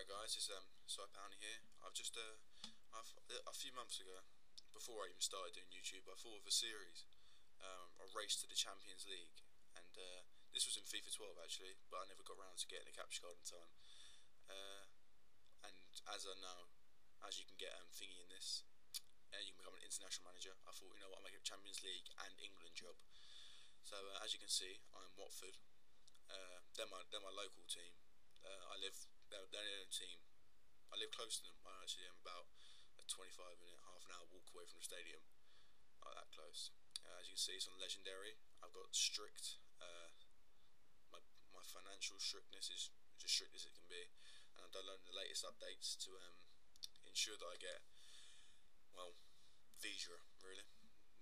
Alright guys, it's iPoutney here. A few months ago, before I even started doing YouTube, I thought of a series, a race to the Champions League, and this was in FIFA 12 actually, but I never got around to getting the capture card in time. And as I know, as you can get thingy in this, you can become an international manager. I thought, you know what, I'll make a Champions League and England job. So as you can see, I'm Watford. They're my local team. They're their own team. I live close to them. I actually am about a 25-minute, half an hour walk away from the stadium. Not that close. As you can see, it's on Legendary. I've got strict. My financial strictness is as strict as it can be, and I'm downloading the latest updates to ensure that I get, well, Vija really.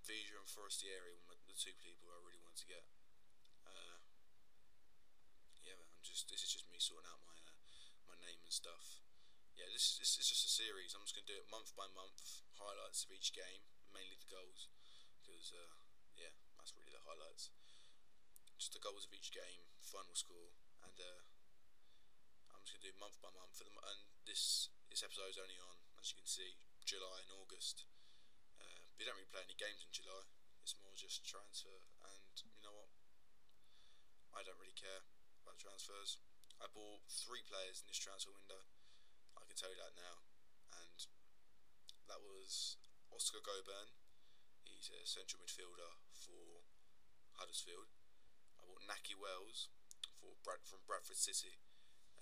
Vija and Forestieri were the two people I really want to get. Yeah, this is just me sorting out my name and stuff. Yeah, this is just a series. I'm just gonna do it month by month, highlights of each game, mainly the goals, because yeah, that's really the highlights. Just the goals of each game, final score, and I'm just gonna do month by month. And this episode is only on, as you can see, July and August. We don't really play any games in July. It's more just transfer, and you know what? I don't really care about transfers. I bought 3 players in this transfer window. I can tell you that now, and that was Oscar Goburn. He's a central midfielder for Huddersfield. I bought Naki Wells from Bradford City.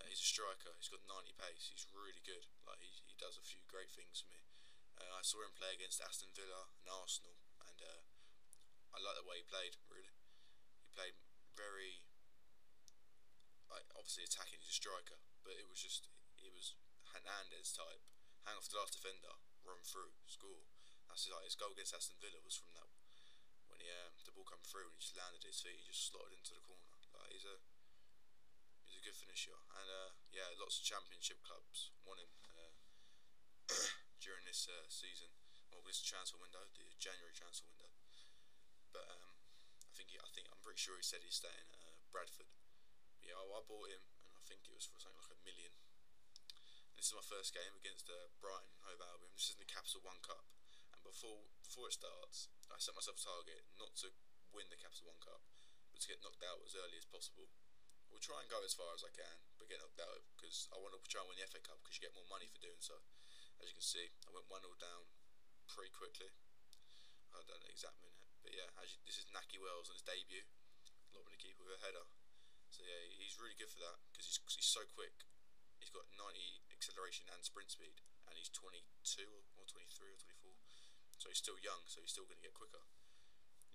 He's a striker. He's got 90 pace. He's really good. Like he does a few great things for me. I saw him play against Aston Villa and Arsenal, and I like the way he played. Really, he played very, like, obviously attacking. He's a striker, but it was Hernandez type. Hang off the last defender, run through, score. That's his goal against Aston Villa was from that, when the ball come through and he just landed his feet. He just slotted into the corner. Like he's a good finisher, and yeah, lots of championship clubs want him during this season, well, this transfer window, the January transfer window. But I'm pretty sure he said he's staying at Bradford. But yeah, I bought him, and I think it was for something like £1 million. This is my first game against Brighton Hove Albion. This is in the Capital One Cup, and before it starts, I set myself a target not to win the Capital One Cup, but to get knocked out as early as possible. We'll try and go as far as I can, but get knocked out, because I want to try and win the FA Cup, because you get more money for doing so. As you can see, I went 1-0 down pretty quickly. I don't know the exact minute, but yeah, this is Naki Wells on his debut, lobbing the keeper with a header. So yeah, he's really good for that, because he's so quick. He's got 90 acceleration and sprint speed, and he's 22 or 23 or 24, so he's still young, so he's still going to get quicker.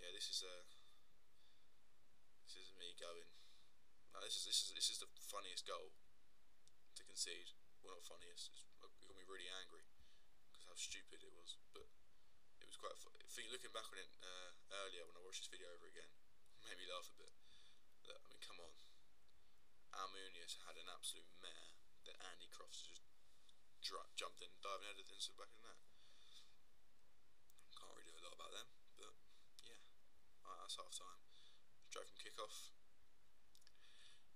Yeah, this is me going. No, this is the funniest goal to concede. Well, not funniest. It got me really angry because how stupid it was. But it was quite. Looking back on it earlier when I watched this video over again, it made me laugh a bit. Look, I mean, come on. Almunius had an absolute mare that Andy Crofts just jumped in, diving headed into the back of the net. Can't really do a lot about them, but yeah. Alright, that's half time. Straight from kick-off.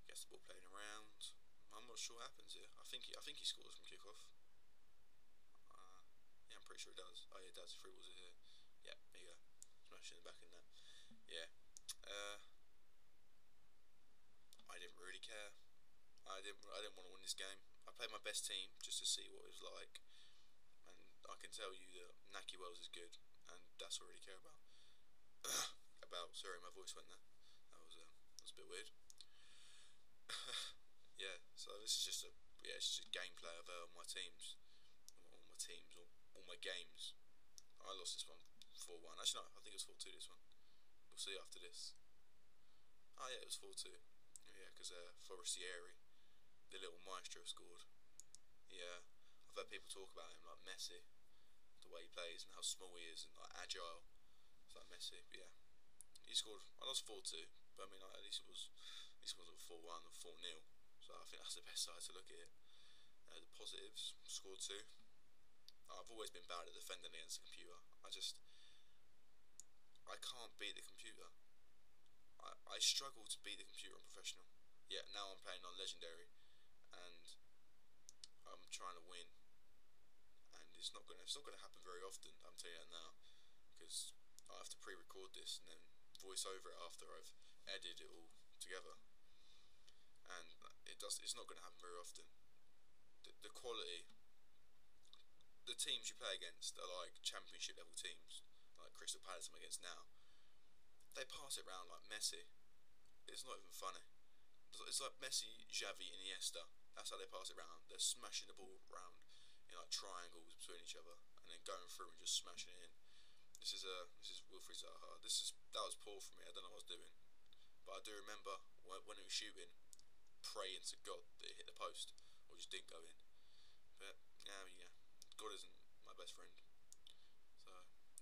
Gets the ball playing around. I'm not sure what happens here. I think he scores from kick-off. Yeah, I'm pretty sure he does. Oh yeah, he does. 3 balls are here. Yeah, there you go. Smash in the back in that. Yeah. I didn't really care. I didn't want to win this game. I played my best team just to see what it was like, and I can tell you that Naki Wells is good, and that's all I really care about. Sorry, my voice went there. That was a bit weird. Yeah, so this is just it's just a gameplay of all my games. I lost this one 4-1. Actually, no, I think it was 4-2 this one. We'll see after this. Oh yeah, it was 4-2. Yeah, because Forestieri, the little maestro, scored. Yeah, I've heard people talk about him like Messi, the way he plays and how small he is and like agile. It's like Messi, but yeah, he scored. I lost 4-2, but I mean, like, at least it wasn't 4-1 or 4-0. So I think that's the best side to look at it. The positives: scored 2. I've always been bad at defending against the computer. I can't beat the computer. I struggle to beat the computer on professional. Yeah, now I'm playing on legendary, and trying to win, and it's not gonna happen very often. I'm telling you that now, because I have to pre-record this and then voice over it after I've edited it all together, and it's not gonna happen very often. The quality, the teams you play against are like championship level teams, like Crystal Palace I'm against now. They pass it around like Messi. It's not even funny. It's like Messi, Xavi, and Iniesta. That's how they pass it around. They're smashing the ball around in like triangles between each other, and then going through and just smashing it in. This is Wilfried Zaha. That was poor for me. I don't know what I was doing, but I do remember when he was shooting, praying to God that it hit the post or just didn't go in. But yeah, God isn't my best friend, so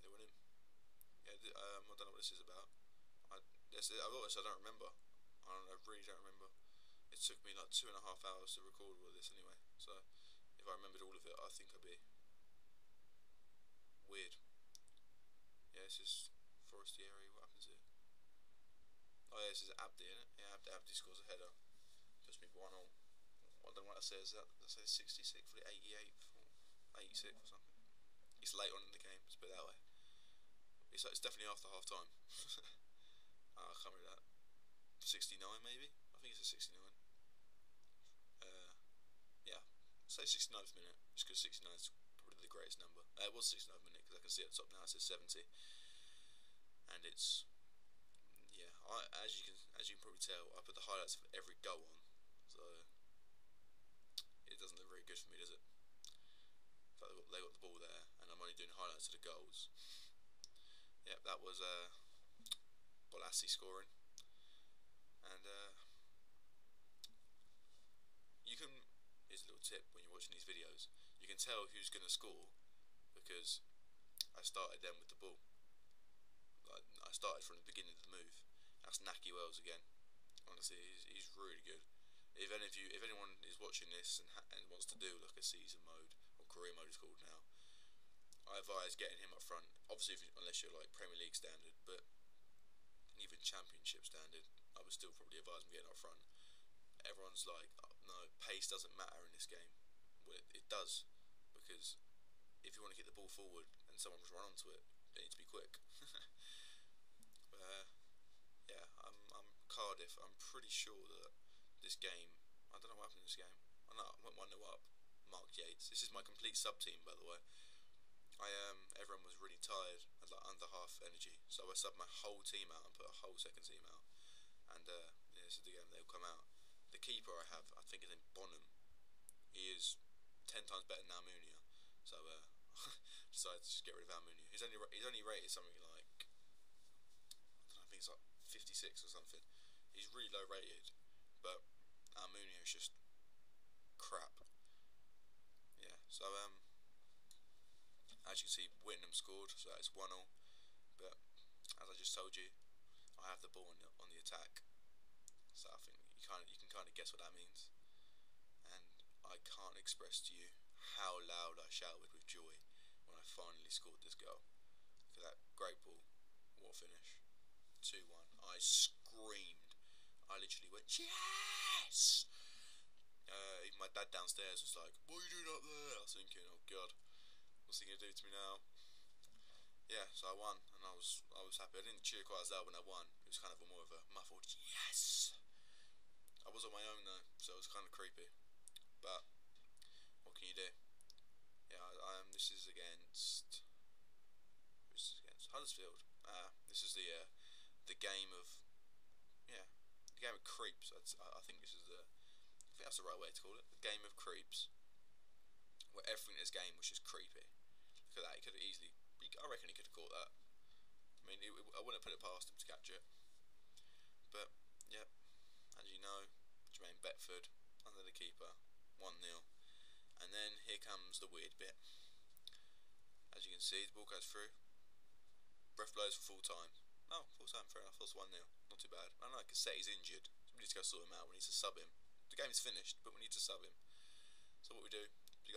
they went in. Yeah, I don't know what this is about. I don't remember. I really don't remember. It took me like 2.5 hours to record all of this anyway, so if I remembered all of it, I think I'd be weird. Yeah, this is foresty area. What happens here? Oh yeah, this is Abdi, isn't it? Yeah, Abdi scores a header. Puts me 1-0. I don't know what that says. That says 66th for the 88th or 86th or something. It's late on in the game. Let's put it that way. It's definitely after half time. I can't remember that. 69 maybe? I think it's a 69. Yeah, say 69th minute, just because 69 is probably the greatest number. It was 69th minute because I can see at the top now it says 70, and it's yeah. As you can probably tell, I put the highlights of every goal on, so it doesn't look very good for me, does it? In fact, they got the ball there, and I'm only doing highlights of the goals. Yeah, that was Bolassi scoring, and you can. Here's a little tip when you're watching these videos. You can tell who's going to score because I started them with the ball. Like, I started from the beginning of the move. That's Naki Wells again. Honestly, he's really good. If anyone is watching this and wants to do like a season mode or career mode, it's called now, I advise getting him up front. Obviously, unless you're like Premier League standard, but even Championship standard, I would still probably advise him getting up front. Everyone's like, oh, no, pace doesn't matter in this game. Well, it does, because if you want to get the ball forward and someone's run onto it, they need to be quick. Yeah, I'm Cardiff. I'm pretty sure that this game, I don't know what happened in this game. I know I went 1-0 up. Mark Yates. This is my complete sub team, by the way. Everyone was really tired and like under half energy, so I subbed my whole team out and put a whole second team out. And yeah, this is the game they'll come out. The keeper I have, I think his name Bonham. He is 10 times better than Almunia, so decided to just get rid of Almunia. He's only rated something like, I don't know, I think it's like 56 or something. He's really low rated, but Almunia is just crap. Yeah, so as you can see, Whitnham scored, so it's 1-0. But as I just told you, I have the ball on the attack, so I think you can kind of guess what that means. And I can't express to you how loud I shouted with joy when I finally scored this goal. Look at that great ball. What a finish. 2-1. I screamed. I literally went, yes! Even my dad downstairs was like, what are you doing up there? I was thinking, oh god, what's he going to do to me now? Yeah, so I won, and I was happy. I didn't cheer quite as loud when I won. It was kind of more of a muffled yes. I was on my own though, so it was kind of creepy. But what can you do? Yeah, this is against Huddersfield. This is the game of the game of creeps. I think this is I think that's the right way to call it. The game of creeps, where everything in this game was just creepy. Look at that. He could have easily. I reckon he could have caught that. I mean, I wouldn't have put it past him to catch it. But yeah, as you know, Jermaine Beckford under the keeper, 1-0. And then here comes the weird bit. As you can see, the ball goes through. Ref blows for full time. Oh, full time, fair enough. That's 1-0. Not too bad. I know, Cassetti's injured, so we need to go sort him out. We need to sub him. The game's finished, but we need to sub him. So what we do, we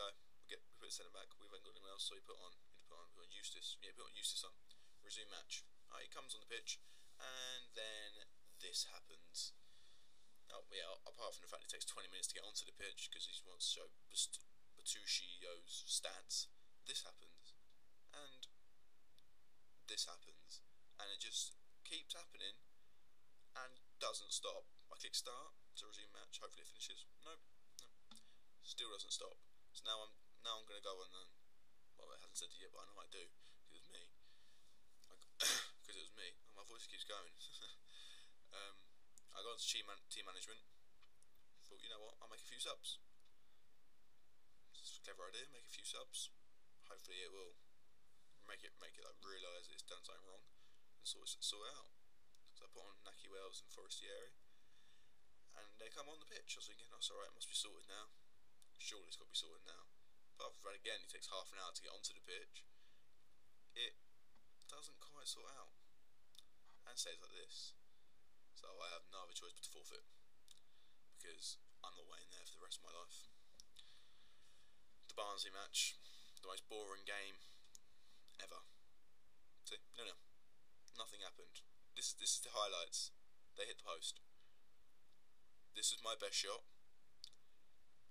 put a centre back. We haven't got anyone else, so we put on Eustace. Yeah, put on Eustace on. Resume match. He comes on the pitch, and then this happens. Oh, yeah, apart from the fact it takes 20 minutes to get onto the pitch because he wants to show Bertuccio's stats, this happens, and this happens, and it just keeps happening and doesn't stop. I click start to resume match. Hopefully it finishes. Nope, still doesn't stop. So now I'm gonna go on. Well, it hasn't said it yet, but I know I do because it was me. Because it was me. And my voice keeps going. I got into team management. Thought, you know what? I'll make a few subs. It's a clever idea. Make a few subs. Hopefully it will make it like realise it's done something wrong and sort it out. So I put on Naki Wells and Forestieri, and they come on the pitch. I was thinking, that's alright, it must be sorted now. Surely it's got to be sorted now. But after that again, it takes half an hour to get onto the pitch. It doesn't quite sort out, and stays like this. So I have no other choice but to forfeit, because I'm not waiting there for the rest of my life. The Barnsley match, the most boring game ever. See, no, nothing happened. This is the highlights. They hit the post. This is my best shot,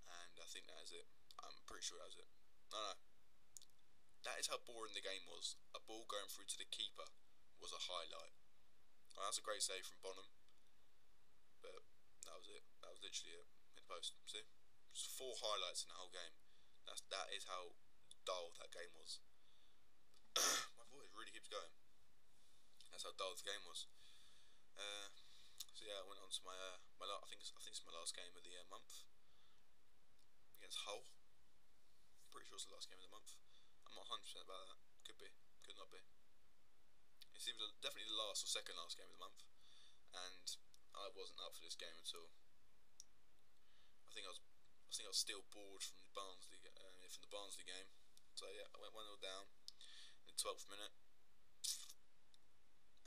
and I think that is it. I'm pretty sure that was it. No. That is how boring the game was. A ball going through to the keeper was a highlight. Oh, that's a great save from Bonham. But that was it. That was literally it. Hit the post. See? There's 4 highlights in the whole game. That is how dull that game was. My voice really keeps going. That's how dull the game was. So yeah, I went on to I think it's my last game of the month against Hull. Pretty sure it's the last game of the month. I'm not 100% about that. Could be. Could not be. It's either definitely the last or second last game of the month, and I wasn't up for this game at all. I think I was still bored from the Barnsley game. So yeah, I went 1-0 down in the 12th minute.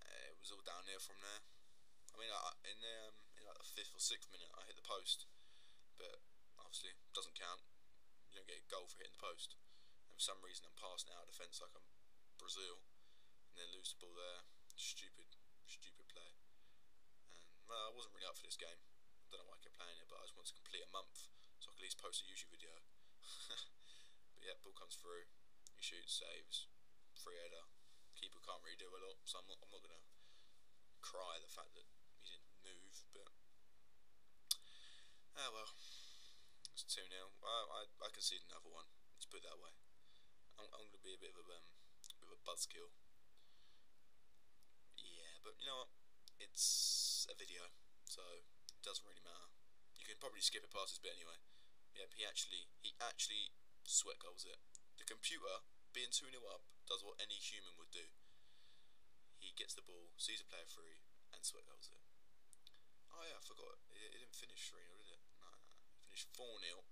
It was all downhill from there. I mean, in like the 5th or 6th minute, I hit the post, but obviously it doesn't count. You don't get a goal for hitting the post. And for some reason, I'm passing out of defence like I'm Brazil, and then lose the ball there. Stupid play. And well, I wasn't really up for this game. I don't know why I kept playing it, but I just wanted to complete a month so I could at least post a YouTube video. But yeah, ball comes through. He shoots, saves, free header. Keeper can't really do a lot, so I'm not gonna cry the fact that he didn't move. But well, it's 2-0. I conceded another one. Let's put it that way. I'm gonna be a bit of a buzzkill. Yeah, but you know what? It's a video, so it doesn't really matter. You can probably skip it past this bit anyway. Yep, he actually sweat goals it. The computer, being 2-0 up, does what any human would do. He gets the ball, sees a player free, and sweat goals it. Oh yeah, I forgot. It didn't finish 3-0, did it? No. It finished 4-0,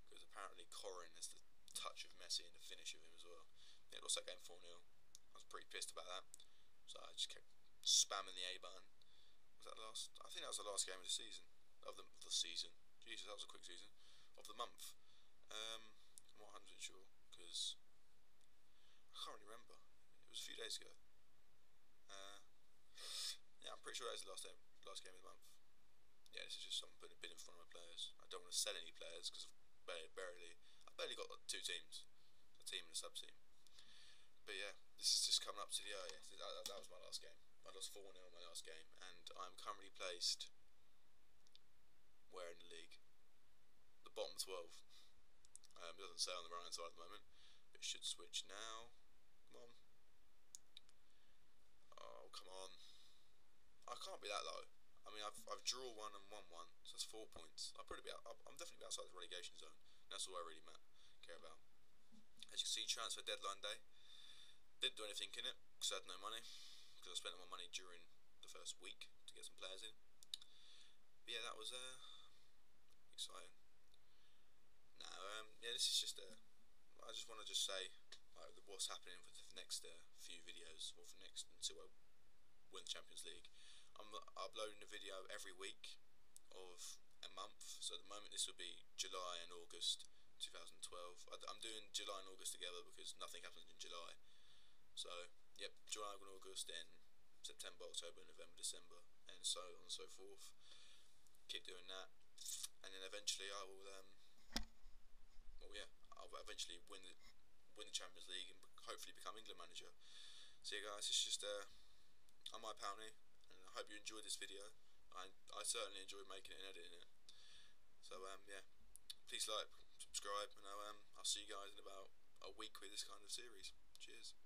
because apparently Corin has the touch of Messi and the finish of him as well. Yeah, it lost that game 4-0. I was pretty pissed about that, so I just kept spamming the A button. Was that last? I think that was the last game of the season. Of the season. Jesus, that was a quick season. Of the month. I'm not 100% sure, because I can't really remember. It was a few days ago. Yeah, I'm pretty sure that was the last game of the month. Yeah, this is just something putting a bid in front of my players. I don't want to sell any players because I barely got like 2 teams, a team and a sub team. But yeah, this is just coming up to the that was my last game. I lost 4-0 in my last game, and I'm currently placed where in the league? The bottom 12. It doesn't say on the right hand side at the moment. It should switch now. Come on. Oh, come on. I can't be that low. I mean, I've draw 1 and won 1, so that's 4 points. I'm definitely be outside the relegation zone. That's all I really care about. As you can see, transfer deadline day. Didn't do anything in it because I had no money. Because I spent all my money during the first week to get some players in. But yeah, that was exciting. Yeah, this is just I just want to say what's happening for the next few videos, or for next until I win the Champions League. I'm uploading a video every week of a month. So at the moment this will be July and August 2012. I'm doing July and August together because nothing happens in July. So yep, July and August, then September, October, November, December, and so on and so forth. Keep doing that, and then eventually I will I'll eventually win the Champions League and hopefully become England manager. So yeah, guys, it's just I'm iPoutney, and I hope you enjoyed this video. I certainly enjoyed making it and editing it. So yeah, please like, subscribe, and I'll see you guys in about a week with this kind of series. Cheers.